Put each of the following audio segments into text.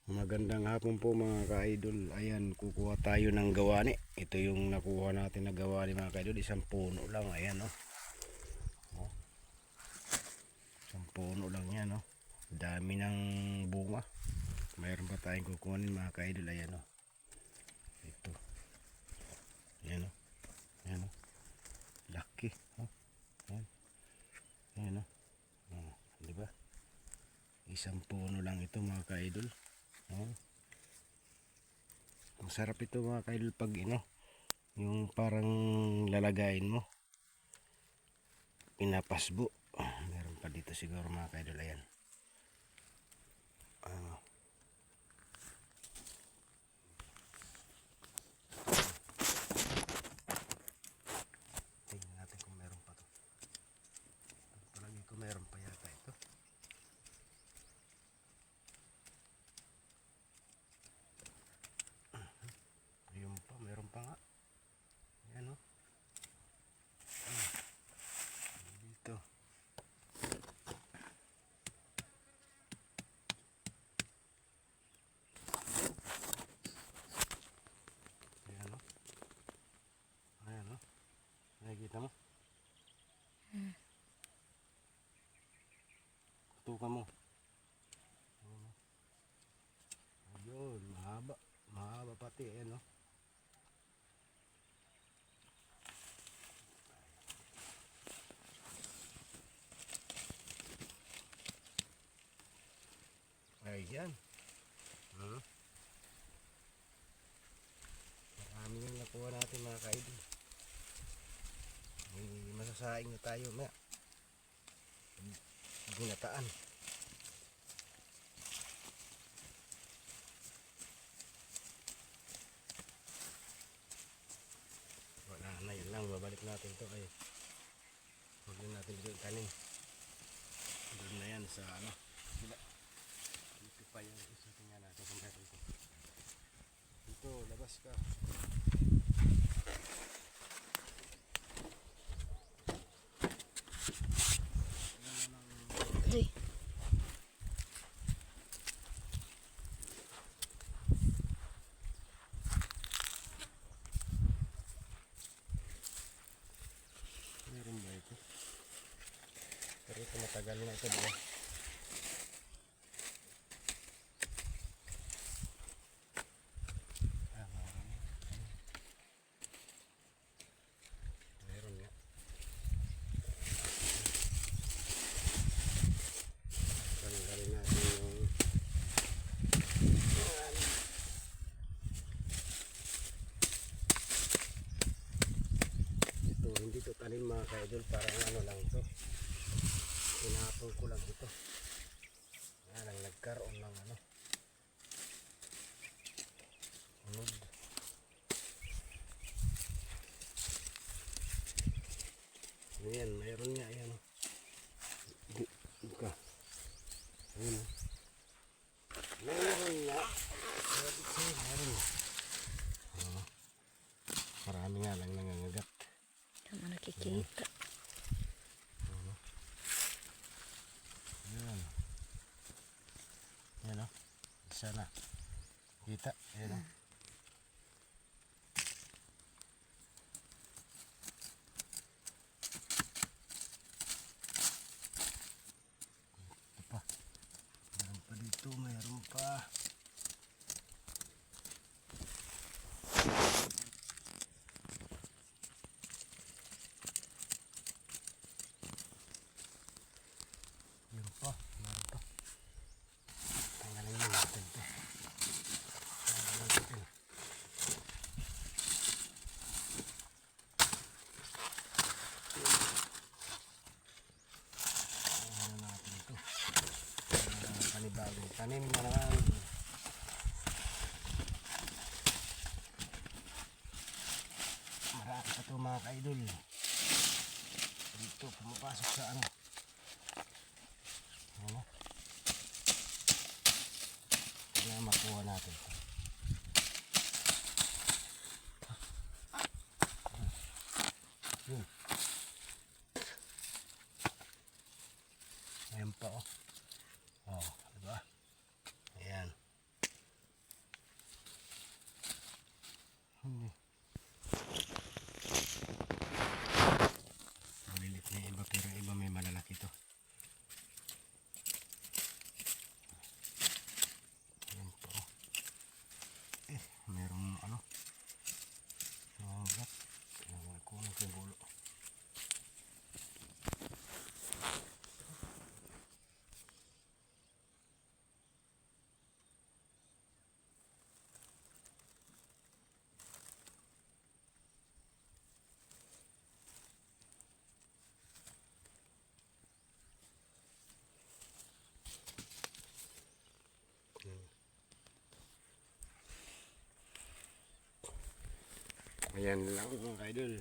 Magandang hapon po mga ka-idol. Ayan, kukuha tayo ng gawani. Ito yung nakuha natin na gawani mga ka-idol. Isang puno lang. Ayan o. Oh. Isang puno lang yan o. Dami ng bunga. Mayroon pa tayong kukuhanin mga ka-idol. Ayan o. Ito. Ayan o. Ayan o. Laki. Oh. Ayan. Ayan o. Oh. Diba? Isang puno lang ito mga ka-idol. Oh. Masarap ito mga kaidol pag yung parang lalagayin mo, pinapasbo. Meron pa dito siguro mga kaidol. Ayan. Tingnan natin kung meron pa to. Palagi ko meron pa yata ito. Ayun pa, meron pa nga. Ayan o. Dito. Ayan o. Ayan o. Nakikita mo? Tutukan mo. Ayun, mahaba. Mahaba pati. Ayan o. Ayan. Marami yung nakuha natin mga kaidol. May masasaing na tayo na ginataan. Wala na, yun lang. Babalik natin to. Ay, huwag na natin dito itanim. Doon na yan sa dito pa yung isa. Tingnan natin kung meron ito. Dito, labas ka. Hey. Meron ba ito? Pero ito matagal na ito, diba? Meron nga. Tanggalin natin yung ito. Hindi to tanim mga kaidol. Parang lang to. Pinapong ko lang ito. Yan ang nagkaroon ng unod. Ayan, mayroon nga. Ayan o. Buka. Ayan o. Mayroon nga. Mayroon. Marami nga lang nangangagat. Tama nakikita. Ayan. Ayan o. Isa na. Kita. Ayan o. Ito pa. Meron pa dito. Meron pa. Meron pa. Meron pa. Tanggalin mo natin ito. Tanggalin natin. Tanggalin natin ito. Panibagong tanim na naman. Marami pa ito mga kaidol. Dito pumapasok sa kaya makuha natin ito. Yun. Ayan pa oh. Oh, diba? Ayan. Ayan lang mga kaidol.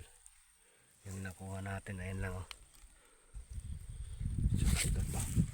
Yung nakuha natin, ayan lang oh. So, ito pa.